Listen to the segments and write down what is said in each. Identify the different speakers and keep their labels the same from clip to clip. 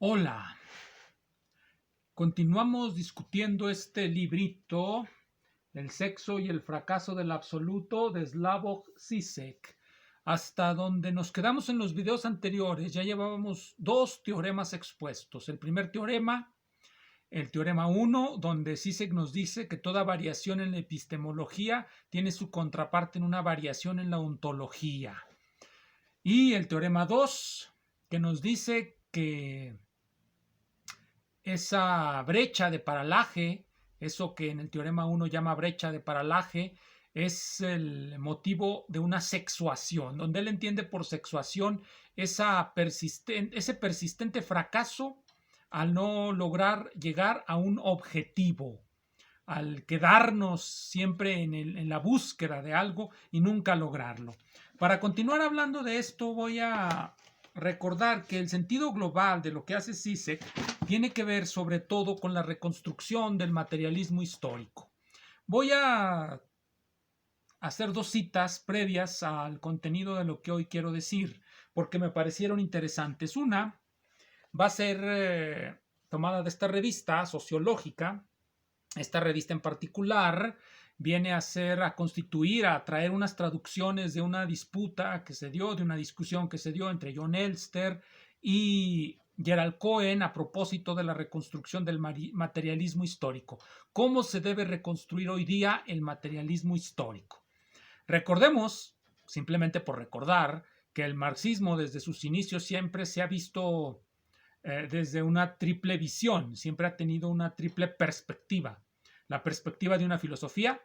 Speaker 1: Hola, continuamos discutiendo este librito, El sexo y el fracaso del absoluto de Slavoj Žižek. Hasta donde nos quedamos en los videos anteriores, ya llevábamos dos teoremas expuestos. El primer teorema, el teorema 1, donde Žižek nos dice que toda variación en la epistemología tiene su contraparte en una variación en la ontología. Y el teorema 2, que nos dice que esa brecha de paralaje, eso que en el teorema 1 llama brecha de paralaje, es el motivo de una sexuación, donde él entiende por sexuación ese persistente fracaso al no lograr llegar a un objetivo, al quedarnos siempre en la búsqueda de algo y nunca lograrlo. Para continuar hablando de esto, voy a recordar que el sentido global de lo que hace Žižek tiene que ver sobre todo con la reconstrucción del materialismo histórico. Voy a hacer dos citas previas al contenido de lo que hoy quiero decir, porque me parecieron interesantes. Una va a ser tomada de esta revista sociológica. Esta revista en particular viene a constituir, a traer unas traducciones de una disputa que se dio, de una discusión que se dio entre Jon Elster y Gerald Cohen a propósito de la reconstrucción del materialismo histórico. ¿Cómo se debe reconstruir hoy día el materialismo histórico? Recordemos, simplemente por recordar, que el marxismo desde sus inicios siempre se ha visto desde una triple visión, siempre ha tenido una triple perspectiva. La perspectiva de una filosofía,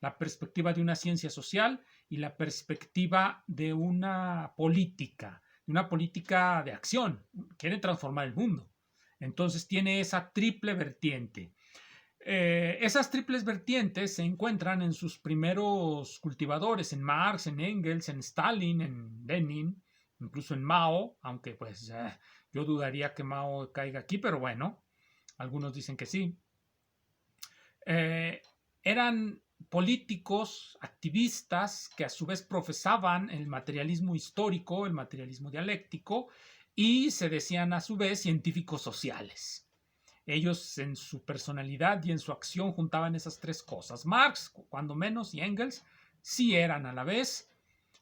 Speaker 1: la perspectiva de una ciencia social y la perspectiva de una política de acción. Quiere transformar el mundo. Entonces tiene esa triple vertiente. Esas triples vertientes se encuentran en sus primeros cultivadores, en Marx, en Engels, en Stalin, en Lenin, incluso en Mao, aunque pues yo dudaría que Mao caiga aquí, pero bueno, algunos dicen que sí. Eran políticos, activistas, que a su vez profesaban el materialismo histórico, el materialismo dialéctico, y se decían a su vez científicos sociales. Ellos en su personalidad y en su acción juntaban esas tres cosas. Marx, cuando menos, y Engels sí eran a la vez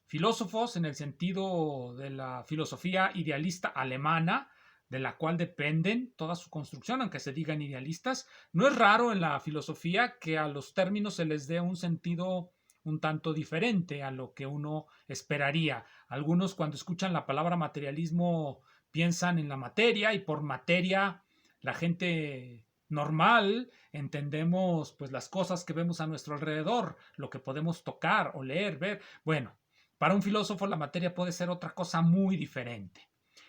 Speaker 1: filósofos en el sentido de la filosofía idealista alemana, de la cual dependen toda su construcción, aunque se digan idealistas. No es raro en la filosofía que a los términos se les dé un sentido un tanto diferente a lo que uno esperaría. Algunos cuando escuchan la palabra materialismo piensan en la materia y por materia la gente normal entendemos pues las cosas que vemos a nuestro alrededor, lo que podemos tocar o leer, ver. Bueno, para un filósofo la materia puede ser otra cosa muy diferente.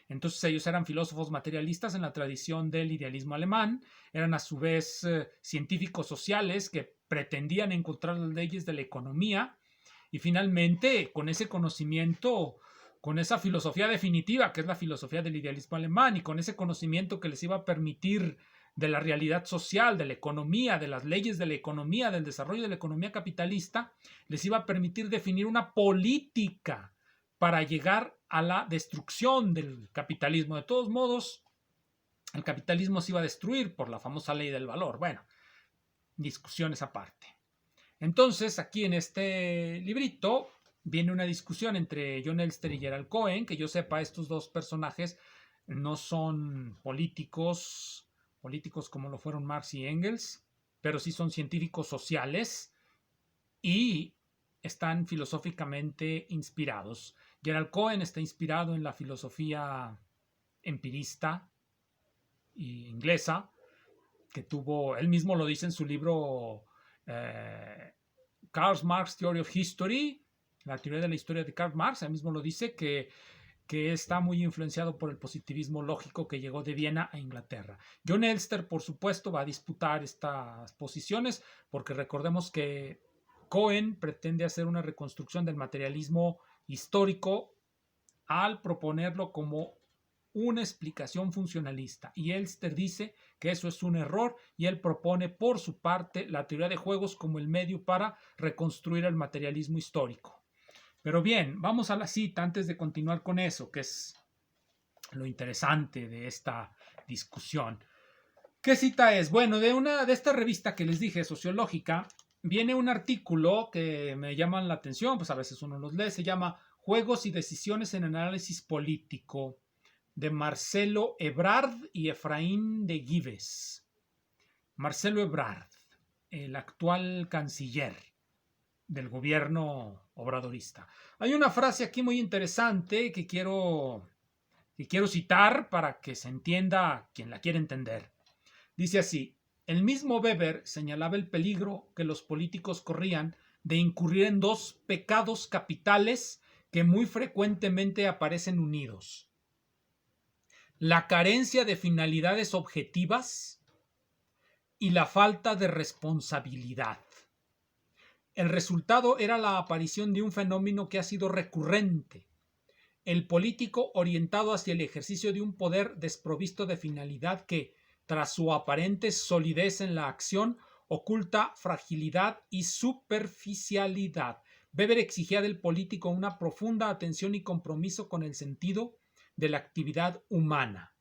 Speaker 1: Entonces ellos eran filósofos materialistas en la tradición del idealismo alemán, eran a su vez científicos sociales que pretendían encontrar las leyes de la economía y finalmente con ese conocimiento, con esa filosofía definitiva que es la filosofía del idealismo alemán y con ese conocimiento que les iba a permitir de la realidad social, de la economía, de las leyes de la economía, del desarrollo de la economía capitalista, les iba a permitir definir una política para llegar a la destrucción del capitalismo. De todos modos, el capitalismo se iba a destruir por la famosa ley del valor. Bueno, discusiones aparte. Entonces, aquí en este librito viene una discusión entre Jon Elster y Gerald Cohen. Que yo sepa, estos dos personajes no son políticos como lo fueron Marx y Engels, pero sí son científicos sociales y están filosóficamente inspirados. Gerald Cohen está inspirado en la filosofía empirista inglesa, que tuvo, él mismo lo dice en su libro Karl Marx Theory of History, la teoría de la historia de Karl Marx. Él mismo lo dice que está muy influenciado por el positivismo lógico que llegó de Viena a Inglaterra. Jon Elster, por supuesto, va a disputar estas posiciones, porque recordemos que Cohen pretende hacer una reconstrucción del materialismo histórico al proponerlo como una explicación funcionalista, y Elster dice que eso es un error y él propone por su parte la teoría de juegos como el medio para reconstruir el materialismo histórico. Pero bien, vamos a la cita antes de continuar con eso, que es lo interesante de esta discusión. ¿Qué cita es? Bueno, de esta revista que les dije, sociológica, viene un artículo que me llaman la atención, pues a veces uno los lee, se llama Juegos y decisiones en análisis político, de Marcelo Ebrard y Efraín de Gives. Marcelo Ebrard, el actual canciller del gobierno obradorista. Hay una frase aquí muy interesante que quiero citar para que se entienda quien la quiere entender. Dice así: el mismo Weber señalaba el peligro que los políticos corrían de incurrir en dos pecados capitales que muy frecuentemente aparecen unidos: la carencia de finalidades objetivas y la falta de responsabilidad. El resultado era la aparición de un fenómeno que ha sido recurrente: el político orientado hacia el ejercicio de un poder desprovisto de finalidad que, tras su aparente solidez en la acción, oculta fragilidad y superficialidad. Weber exigía del político una profunda atención y compromiso con el sentido de la actividad humana.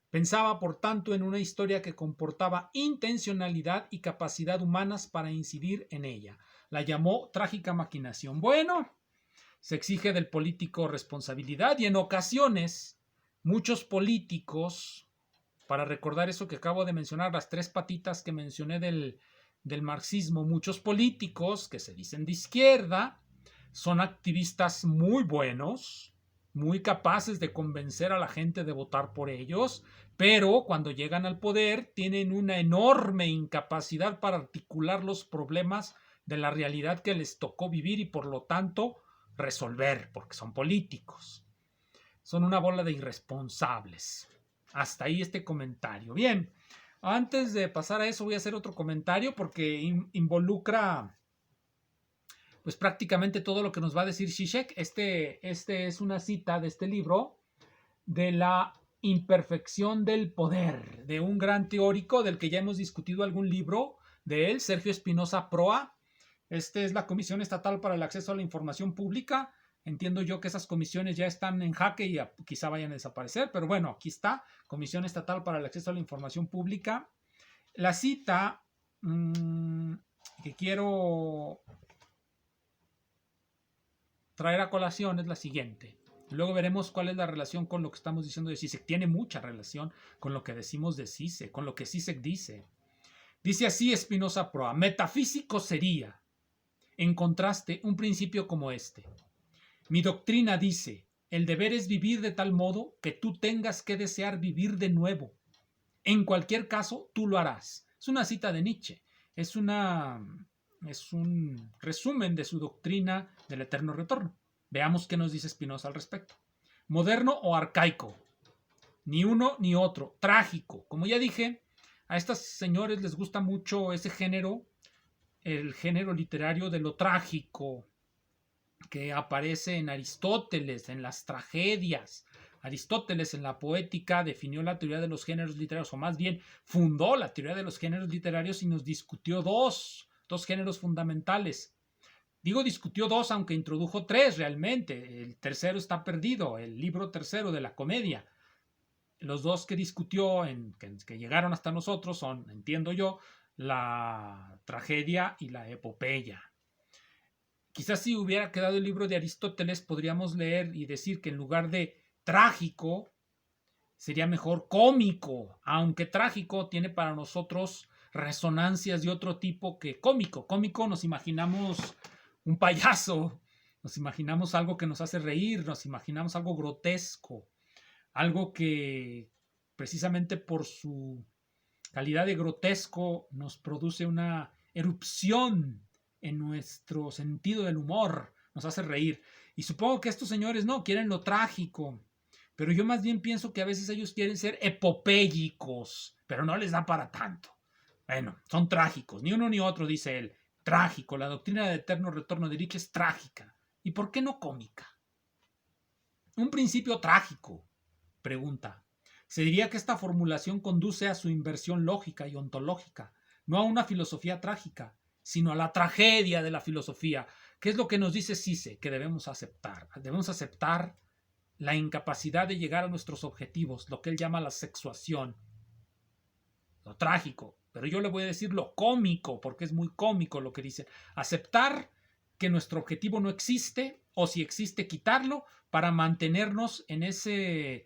Speaker 1: Pensaba, por tanto, en una historia que comportaba intencionalidad y capacidad humanas para incidir en ella. La llamó trágica maquinación. Bueno, se exige del político responsabilidad y en ocasiones muchos políticos, para recordar eso que acabo de mencionar, las tres patitas que mencioné del marxismo, muchos políticos que se dicen de izquierda son activistas muy buenos, muy capaces de convencer a la gente de votar por ellos, pero cuando llegan al poder tienen una enorme incapacidad para articular los problemas de la realidad que les tocó vivir y por lo tanto resolver, porque son políticos. Son una bola de irresponsables. Hasta ahí este comentario. Bien, antes de pasar a eso voy a hacer otro comentario porque involucra pues prácticamente todo lo que nos va a decir Zizek. Este es una cita de este libro, de La imperfección del poder, de un gran teórico del que ya hemos discutido algún libro de él, Sergio Espinosa Proa. Esta es la Comisión Estatal para el Acceso a la Información Pública. Entiendo yo que esas comisiones ya están en jaque y quizá vayan a desaparecer, pero bueno, aquí está, Comisión Estatal para el Acceso a la Información Pública. La cita que quiero traer a colación es la siguiente. Luego veremos cuál es la relación con lo que estamos diciendo de Zizek. Tiene mucha relación con lo que decimos de Zizek, con lo que Zizek dice. Dice así Espinosa Proa: metafísico sería, en contraste, un principio como este. Mi doctrina dice: el deber es vivir de tal modo que tú tengas que desear vivir de nuevo. En cualquier caso, tú lo harás. Es una cita de Nietzsche. Es un resumen de su doctrina del eterno retorno. Veamos qué nos dice Spinoza al respecto. Moderno o arcaico. Ni uno ni otro. Trágico. Como ya dije, a estos señores les gusta mucho ese género, el género literario de lo trágico, que aparece en Aristóteles, en las tragedias. Aristóteles en la poética definió la teoría de los géneros literarios, o más bien fundó la teoría de los géneros literarios y nos discutió dos géneros fundamentales. Digo discutió dos, aunque introdujo tres realmente. El tercero está perdido, el libro tercero de la comedia. Los dos que discutió, que llegaron hasta nosotros, son, entiendo yo, la tragedia y la epopeya. Quizás si hubiera quedado el libro de Aristóteles, podríamos leer y decir que en lugar de trágico, sería mejor cómico, aunque trágico tiene para nosotros resonancias de otro tipo que cómico. Cómico nos imaginamos un payaso, nos imaginamos algo que nos hace reír, nos imaginamos algo grotesco, algo que precisamente por su calidad de grotesco nos produce una erupción en nuestro sentido del humor, nos hace reír. Y supongo que estos señores no quieren lo trágico, pero yo más bien pienso que a veces ellos quieren ser epopélicos, pero no les da para tanto. Bueno, son trágicos, ni uno ni otro, dice él. Trágico, la doctrina del eterno retorno de Nietzsche es trágica. ¿Y por qué no cómica? Un principio trágico, pregunta. Se diría que esta formulación conduce a su inversión lógica y ontológica, no a una filosofía trágica, sino a la tragedia de la filosofía. ¿Qué es lo que nos dice Zizek que debemos aceptar? Debemos aceptar la incapacidad de llegar a nuestros objetivos, lo que él llama la sexuación, lo trágico, pero yo le voy a decir lo cómico, porque es muy cómico lo que dice, aceptar que nuestro objetivo no existe, o si existe, quitarlo, para mantenernos en ese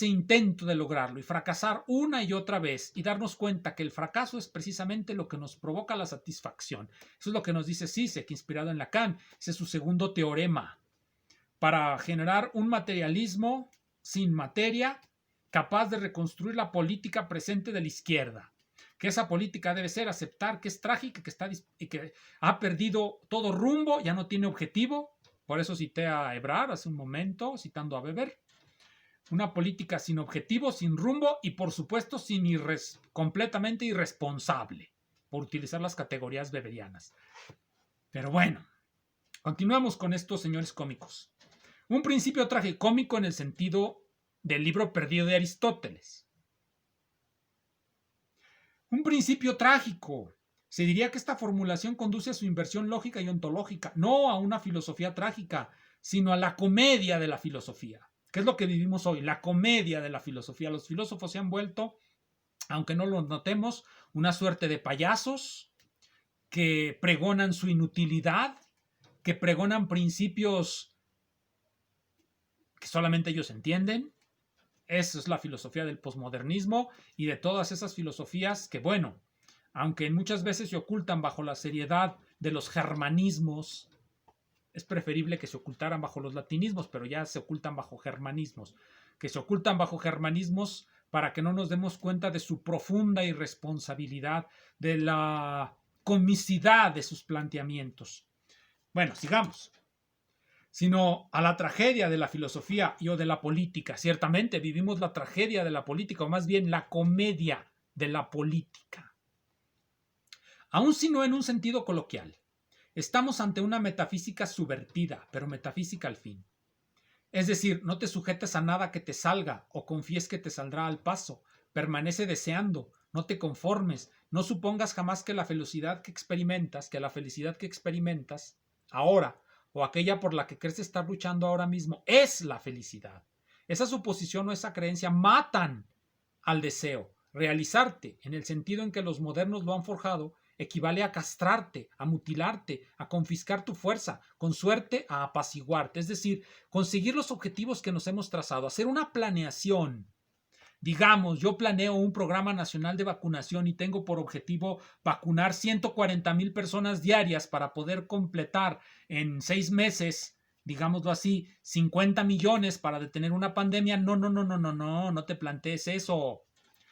Speaker 1: intento de lograrlo y fracasar una y otra vez y darnos cuenta que el fracaso es precisamente lo que nos provoca la satisfacción. Eso es lo que nos dice Zizek, inspirado en Lacan. Ese es su segundo teorema, para generar un materialismo sin materia capaz de reconstruir la política presente de la izquierda. Que esa política debe ser aceptar que es trágica, que ha perdido todo rumbo, ya no tiene objetivo. Por eso cité a Ebrard hace un momento, citando a Weber. Una política sin objetivo, sin rumbo y por supuesto completamente irresponsable, por utilizar las categorías weberianas. Pero bueno, continuamos con estos señores cómicos. Un principio tragicómico en el sentido del libro perdido de Aristóteles. Un principio trágico. Se diría que esta formulación conduce a su inversión lógica y ontológica, no a una filosofía trágica, sino a la comedia de la filosofía. ¿Qué es lo que vivimos hoy? La comedia de la filosofía. Los filósofos se han vuelto, aunque no lo notemos, una suerte de payasos que pregonan su inutilidad, que pregonan principios que solamente ellos entienden. Esa es la filosofía del posmodernismo y de todas esas filosofías que, bueno, aunque muchas veces se ocultan bajo la seriedad de los germanismos, es preferible que se ocultaran bajo los latinismos, pero ya se ocultan bajo germanismos, que se ocultan bajo germanismos para que no nos demos cuenta de su profunda irresponsabilidad, de la comicidad de sus planteamientos. Bueno, sigamos. Sino a la tragedia de la filosofía y o de la política. Ciertamente vivimos la tragedia de la política, o más bien la comedia de la política. Aun si no en un sentido coloquial. Estamos ante una metafísica subvertida, pero metafísica al fin. Es decir, no te sujetes a nada que te salga o confíes que te saldrá al paso. Permanece deseando, no te conformes, no supongas jamás que la felicidad que experimentas, ahora, o aquella por la que crees estar luchando ahora mismo, es la felicidad. Esa suposición o esa creencia matan al deseo. Realizarte, en el sentido en que los modernos lo han forjado, equivale a castrarte, a mutilarte, a confiscar tu fuerza, con suerte a apaciguarte. Es decir, conseguir los objetivos que nos hemos trazado, hacer una planeación. Digamos, yo planeo un programa nacional de vacunación y tengo por objetivo vacunar 140,000 personas diarias para poder completar en 6 meses, digámoslo así, 50 millones para detener una pandemia. No te plantees eso.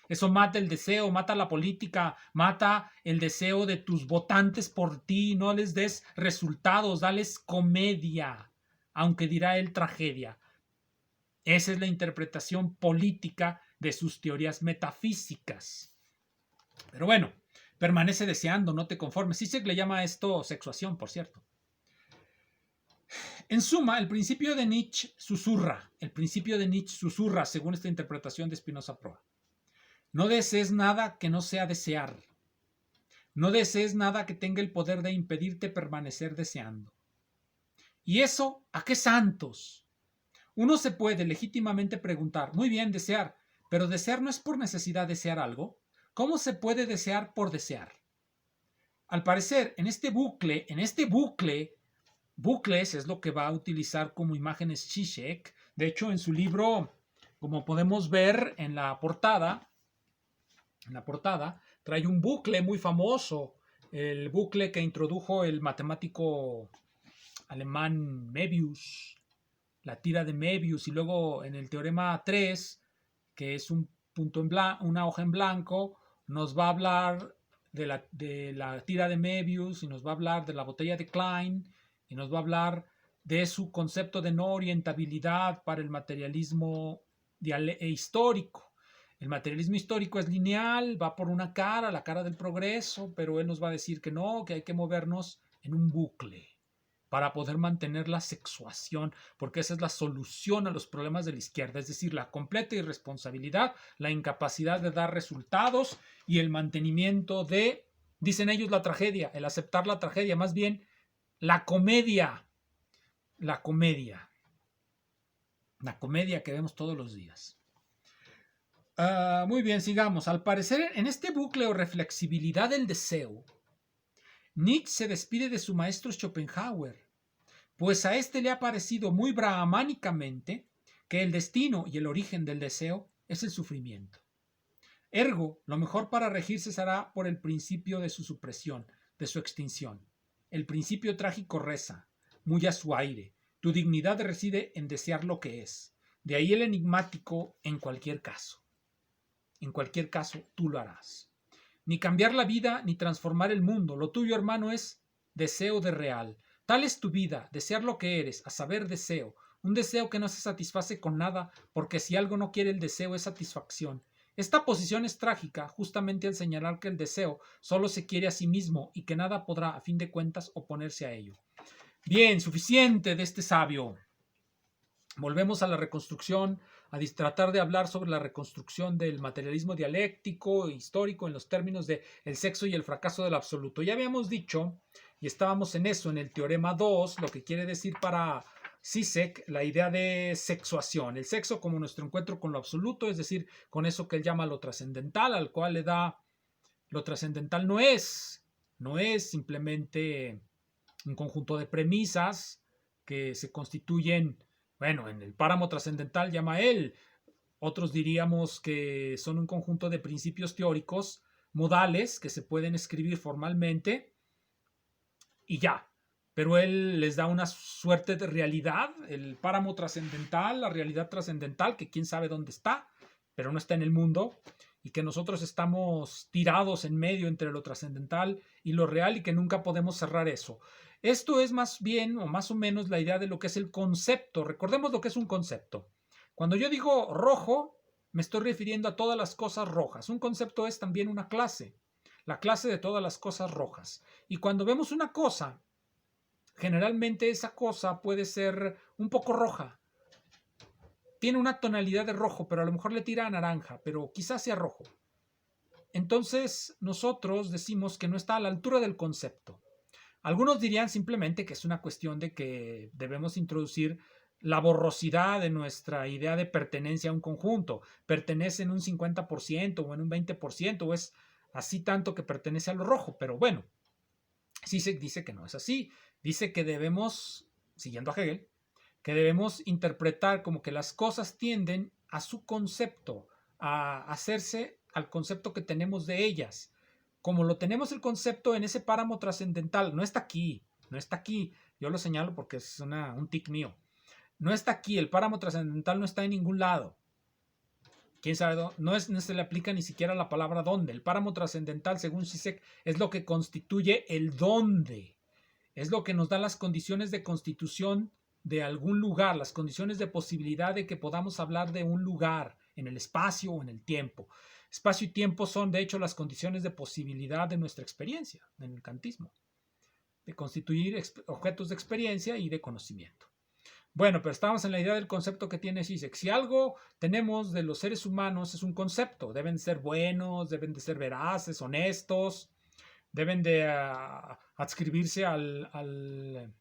Speaker 1: Eso mata el deseo, mata la política, mata el deseo de tus votantes por ti. No les des resultados, dales comedia, aunque dirá él tragedia. Esa es la interpretación política de sus teorías metafísicas. Pero bueno, permanece deseando, no te conformes. Zizek le llama a esto sexuación, por cierto. En suma, el principio de Nietzsche susurra, según esta interpretación de Spinoza Proa. No desees nada que no sea desear. No desees nada que tenga el poder de impedirte permanecer deseando. ¿Y eso a qué santos? Uno se puede legítimamente preguntar, muy bien, desear, pero desear no es por necesidad desear algo. ¿Cómo se puede desear por desear? Al parecer, en este bucle, bucles es lo que va a utilizar como imágenes Zizek. De hecho, en su libro, como podemos ver en la portada, trae un bucle muy famoso, el bucle que introdujo el matemático alemán Möbius, la tira de Möbius, y luego en el teorema 3, que es un punto en blanco, una hoja en blanco, nos va a hablar de la tira de Möbius y nos va a hablar de la botella de Klein y nos va a hablar de su concepto de no orientabilidad para el materialismo histórico. El materialismo histórico es lineal, va por una cara, la cara del progreso, pero él nos va a decir que no, que hay que movernos en un bucle para poder mantener la sexuación, porque esa es la solución a los problemas de la izquierda, es decir, la completa irresponsabilidad, la incapacidad de dar resultados y el mantenimiento de, dicen ellos, la tragedia, el aceptar la tragedia, más bien la comedia. La comedia que vemos todos los días. Muy bien, sigamos. Al parecer, en este bucle o reflexibilidad del deseo, Nietzsche se despide de su maestro Schopenhauer, pues a este le ha parecido muy brahmánicamente que el destino y el origen del deseo es el sufrimiento. Ergo, lo mejor para regirse será por el principio de su supresión, de su extinción. El principio trágico reza, muy a su aire, tu dignidad reside en desear lo que es. De ahí el enigmático en cualquier caso. En cualquier caso, tú lo harás. Ni cambiar la vida, ni transformar el mundo. Lo tuyo, hermano, es deseo de real. Tal es tu vida, desear lo que eres, a saber, deseo. Un deseo que no se satisface con nada, porque si algo no quiere el deseo es satisfacción. Esta posición es trágica, justamente al señalar que el deseo solo se quiere a sí mismo y que nada podrá, a fin de cuentas, oponerse a ello. Bien, suficiente de este sabio. Volvemos a la reconstrucción, a tratar de hablar sobre la reconstrucción del materialismo dialéctico e histórico en los términos de el sexo y el fracaso del absoluto. Ya habíamos dicho, y estábamos en eso, en el teorema 2, lo que quiere decir para Zizek la idea de sexuación, el sexo como nuestro encuentro con lo absoluto, es decir, con eso que él llama lo trascendental, al cual le da lo trascendental no es simplemente un conjunto de premisas que se constituyen, bueno, en el páramo trascendental llama él, otros diríamos que son un conjunto de principios teóricos modales que se pueden escribir formalmente y ya. Pero él les da una suerte de realidad, el páramo trascendental, la realidad trascendental, que quién sabe dónde está, pero no está en el mundo, y que nosotros estamos tirados en medio entre lo trascendental y lo real y que nunca podemos cerrar eso. Esto es más bien o más o menos la idea de lo que es el concepto. Recordemos lo que es un concepto. Cuando yo digo rojo, me estoy refiriendo a todas las cosas rojas. Un concepto es también una clase, la clase de todas las cosas rojas. Y cuando vemos una cosa, generalmente esa cosa puede ser un poco roja. Tiene una tonalidad de rojo, pero a lo mejor le tira a naranja, pero quizás sea rojo. Entonces nosotros decimos que no está a la altura del concepto. Algunos dirían simplemente que es una cuestión de que debemos introducir la borrosidad de nuestra idea de pertenencia a un conjunto. Pertenece en un 50% o en un 20% o es así tanto que pertenece a lo rojo. Pero bueno, Zizek dice que no es así. Dice que debemos, siguiendo a Hegel, que debemos interpretar como que las cosas tienden a su concepto, a hacerse al concepto que tenemos de ellas. Como lo tenemos el concepto en ese páramo trascendental, no está aquí, no está aquí. Yo lo señalo porque es un tic mío. No está aquí, el páramo trascendental no está en ningún lado. ¿Quién sabe dónde? No se le aplica ni siquiera la palabra dónde. El páramo trascendental, según Zizek, es lo que constituye el dónde. Es lo que nos da las condiciones de constitución de algún lugar, las condiciones de posibilidad de que podamos hablar de un lugar en el espacio o en el tiempo. Espacio y tiempo son, de hecho, las condiciones de posibilidad de nuestra experiencia en el kantismo, de constituir objetos de experiencia y de conocimiento. Bueno, pero estamos en la idea del concepto que tiene Zizek. Si algo tenemos de los seres humanos es un concepto, deben ser buenos, deben de ser veraces, honestos, deben de adscribirse a la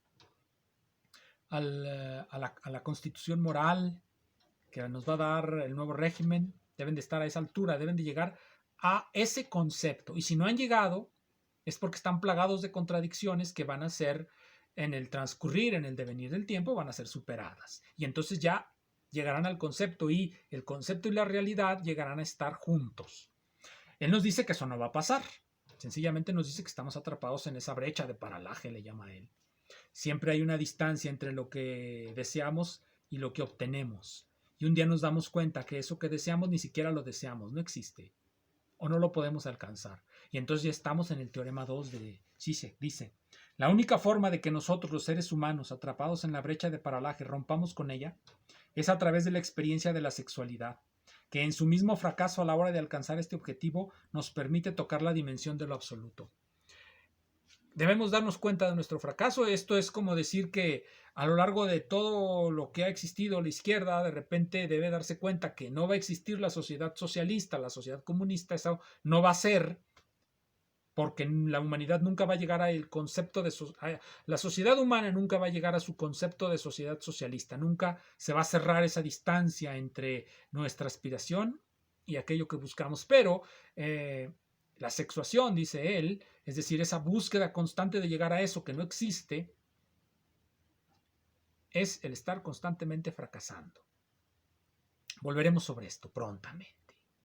Speaker 1: constitución moral que nos va a dar el nuevo régimen, deben de estar a esa altura, deben de llegar a ese concepto. Y si no han llegado, es porque están plagados de contradicciones que van a ser, en el transcurrir, en el devenir del tiempo, van a ser superadas. Y entonces ya llegarán al concepto y el concepto y la realidad llegarán a estar juntos. Él nos dice que eso no va a pasar. Sencillamente nos dice que estamos atrapados en esa brecha de paralaje, le llama él. Siempre hay una distancia entre lo que deseamos y lo que obtenemos. Y un día nos damos cuenta que eso que deseamos ni siquiera lo deseamos, no existe. O no lo podemos alcanzar. Y entonces ya estamos en el teorema 2 de Zizek. Dice, la única forma de que nosotros los seres humanos atrapados en la brecha de paralaje rompamos con ella es a través de la experiencia de la sexualidad, que en su mismo fracaso a la hora de alcanzar este objetivo nos permite tocar la dimensión de lo absoluto. Debemos darnos cuenta de nuestro fracaso. Esto es como decir que a lo largo de todo lo que ha existido la izquierda, de repente debe darse cuenta que no va a existir la sociedad socialista, la sociedad comunista, eso no va a ser, porque la humanidad nunca va a llegar al concepto de la sociedad humana nunca va a llegar a su concepto de sociedad socialista, nunca se va a cerrar esa distancia entre nuestra aspiración y aquello que buscamos, pero la sexuación, dice él, es decir, esa búsqueda constante de llegar a eso que no existe, es el estar constantemente fracasando. Volveremos sobre esto prontamente.